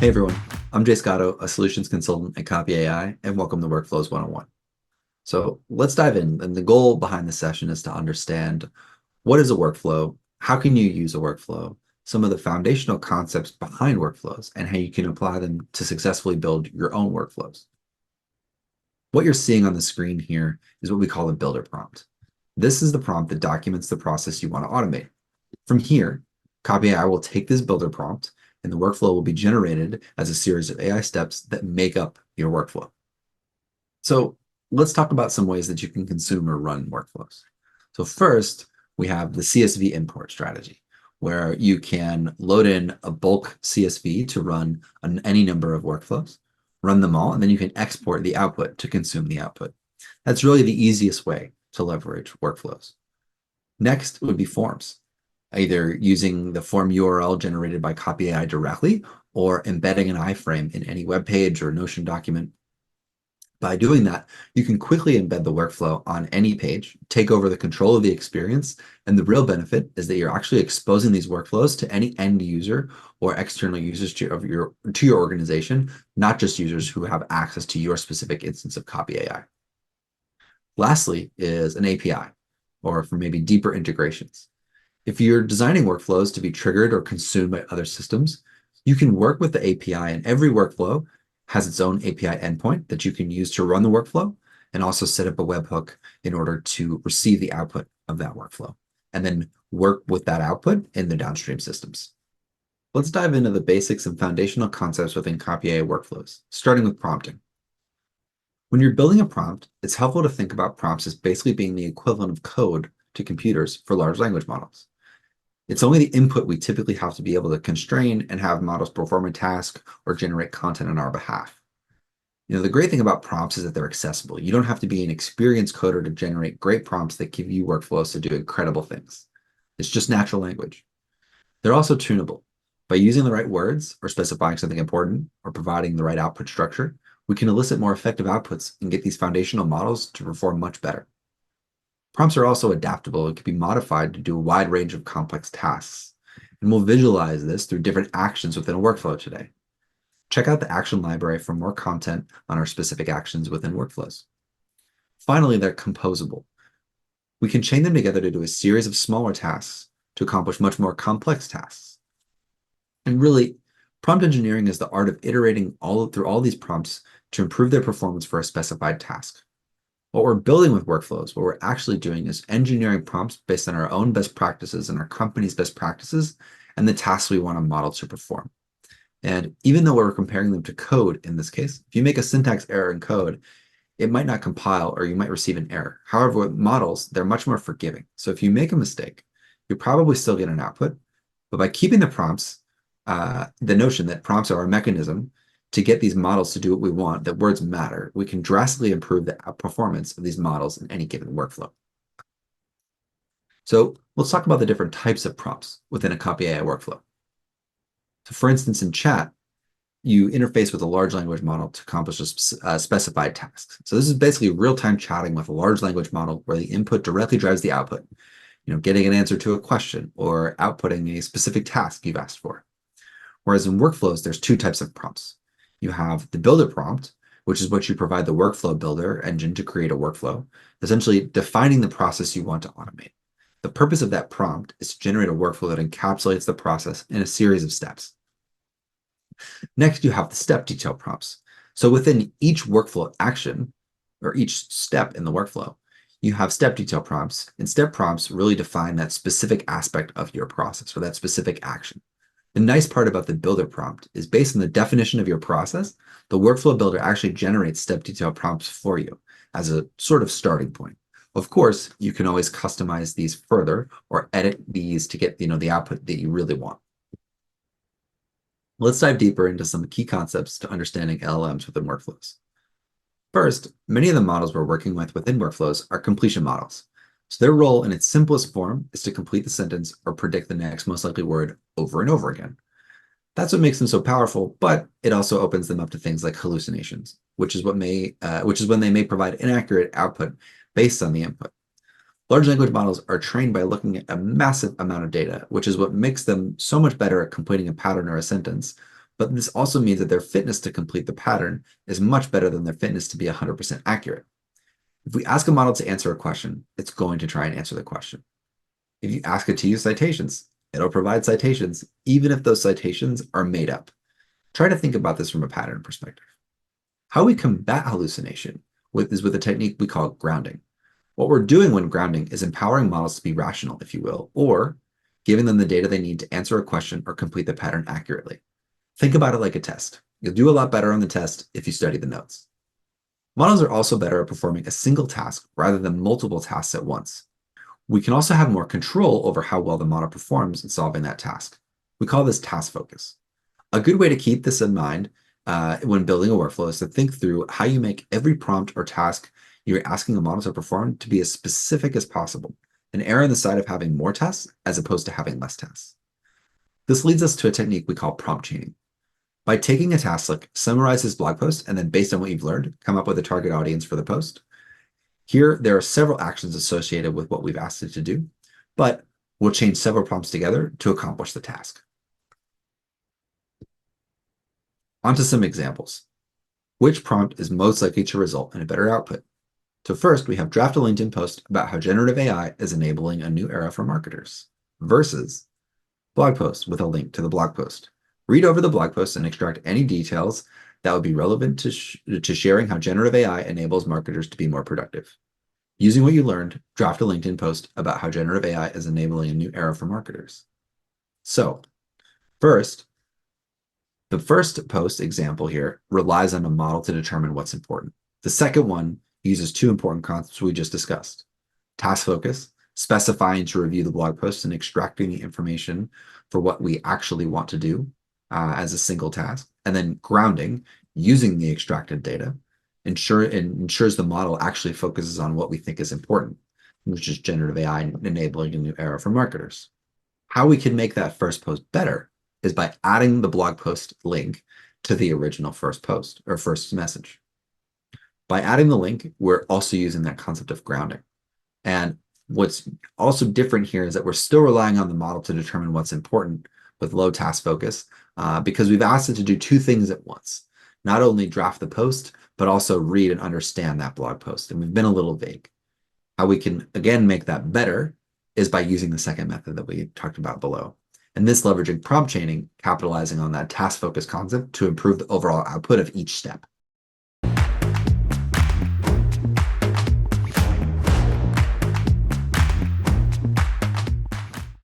Hey everyone, I'm Jay Scotto, a solutions consultant at Copy.ai, and welcome to Workflows 101. So let's dive in. And the goal behind the session is to understand what is a workflow, how can you use a workflow, some of the foundational concepts behind workflows, and how you can apply them to successfully build your own workflows. What you're seeing on the screen here is what we call a builder prompt. This is the prompt that documents the process you want to automate. From here, Copy.ai will take this builder prompt and the workflow will be generated as a series of AI steps that make up your workflow. So let's talk about some ways that you can consume or run workflows. So first, we have the CSV import strategy, where you can load in a bulk CSV to run on any number of workflows, run them all, and then you can export the output to consume the output. That's really the easiest way to leverage workflows. Next would be forms, either using the form URL generated by Copy.ai directly or embedding an iframe in any web page or Notion document. By doing that, you can quickly embed the workflow on any page, take over the control of the experience, and the real benefit is that you're actually exposing these workflows to any end user or external users to your organization, not just users who have access to your specific instance of Copy.ai. Lastly is an API, or for maybe deeper integrations. If you're designing workflows to be triggered or consumed by other systems, you can work with the API, and every workflow has its own API endpoint that you can use to run the workflow and also set up a webhook in order to receive the output of that workflow and then work with that output in the downstream systems. Let's dive into the basics and foundational concepts within Copy.ai workflows, starting with prompting. When you're building a prompt, it's helpful to think about prompts as basically being the equivalent of code to computers for large language models. It's only the input we typically have to be able to constrain and have models perform a task or generate content on our behalf. The great thing about prompts is that they're accessible. You don't have to be an experienced coder to generate great prompts that give you workflows to do incredible things. It's just natural language. They're also tunable. By using the right words or specifying something important or providing the right output structure, we can elicit more effective outputs and get these foundational models to perform much better. Prompts are also adaptable and can be modified to do a wide range of complex tasks. And we'll visualize this through different actions within a workflow today. Check out the action library for more content on our specific actions within workflows. Finally, they're composable. We can chain them together to do a series of smaller tasks to accomplish much more complex tasks. And really, prompt engineering is the art of iterating through all these prompts to improve their performance for a specified task. What we're building with workflows, what we're actually doing is engineering prompts based on our own best practices and our company's best practices and the tasks we want a model to perform. And even though we're comparing them to code in this case, if you make a syntax error in code, it might not compile or you might receive an error. However, with models, they're much more forgiving. So if you make a mistake, you probably still get an output. But by keeping the prompts, the notion that prompts are a mechanism to get these models to do what we want, that words matter, we can drastically improve the performance of these models in any given workflow. So let's talk about the different types of prompts within a Copy.ai workflow. So for instance, in chat, you interface with a large language model to accomplish a specified task. So this is basically real-time chatting with a large language model where the input directly drives the output, getting an answer to a question or outputting a specific task you've asked for. Whereas in workflows, there's two types of prompts. You have the builder prompt, which is what you provide the workflow builder engine to create a workflow, essentially defining the process you want to automate. The purpose of that prompt is to generate a workflow that encapsulates the process in a series of steps. Next, you have the step detail prompts. So within each workflow action, or each step in the workflow, you have step detail prompts, and step prompts really define that specific aspect of your process or that specific action. The nice part about the builder prompt is based on the definition of your process, the workflow builder actually generates step detail prompts for you as a sort of starting point. Of course, you can always customize these further or edit these to get the output that you really want. Let's dive deeper into some key concepts to understanding LLMs within workflows. First, many of the models we're working with within workflows are completion models. So their role in its simplest form is to complete the sentence or predict the next most likely word over and over again. That's what makes them so powerful, but it also opens them up to things like hallucinations, which is when they may provide inaccurate output based on the input. Large language models are trained by looking at a massive amount of data, which is what makes them so much better at completing a pattern or a sentence, but this also means that their fitness to complete the pattern is much better than their fitness to be 100% accurate. If we ask a model to answer a question, it's going to try and answer the question. If you ask it to use citations, it'll provide citations, even if those citations are made up. Try to think about this from a pattern perspective. How we combat hallucination is with a technique we call grounding. What we're doing when grounding is empowering models to be rational, if you will, or giving them the data they need to answer a question or complete the pattern accurately. Think about it like a test. You'll do a lot better on the test if you study the notes. Models are also better at performing a single task rather than multiple tasks at once. We can also have more control over how well the model performs in solving that task. We call this task focus. A good way to keep this in mind when building a workflow is to think through how you make every prompt or task you're asking a model to perform to be as specific as possible, and err on the side of having more tasks as opposed to having less tasks. This leads us to a technique we call prompt chaining. By taking a task like summarize this blog post, and then based on what you've learned, come up with a target audience for the post. Here, there are several actions associated with what we've asked it to do, but we'll chain several prompts together to accomplish the task. On to some examples. Which prompt is most likely to result in a better output? So first, we have draft a LinkedIn post about how generative AI is enabling a new era for marketers versus blog post with a link to the blog post. Read over the blog post and extract any details that would be relevant to sharing how generative AI enables marketers to be more productive. Using what you learned, draft a LinkedIn post about how generative AI is enabling a new era for marketers. So first, the first post example here relies on a model to determine what's important. The second one uses two important concepts we just discussed. Task focus, specifying to review the blog post and extracting the information for what we actually want to do as a single task. And then grounding, using the extracted data, ensures the model actually focuses on what we think is important, which is generative AI enabling a new era for marketers. How we can make that first post better is by adding the blog post link to the original first post or first message. By adding the link, we're also using that concept of grounding. And what's also different here is that we're still relying on the model to determine what's important with low task focus because we've asked it to do two things at once. Not only draft the post, but also read and understand that blog post. And we've been a little vague. How we can, again, make that better is by using the second method that we talked about below. And this leveraging prompt chaining, capitalizing on that task focus concept to improve the overall output of each step.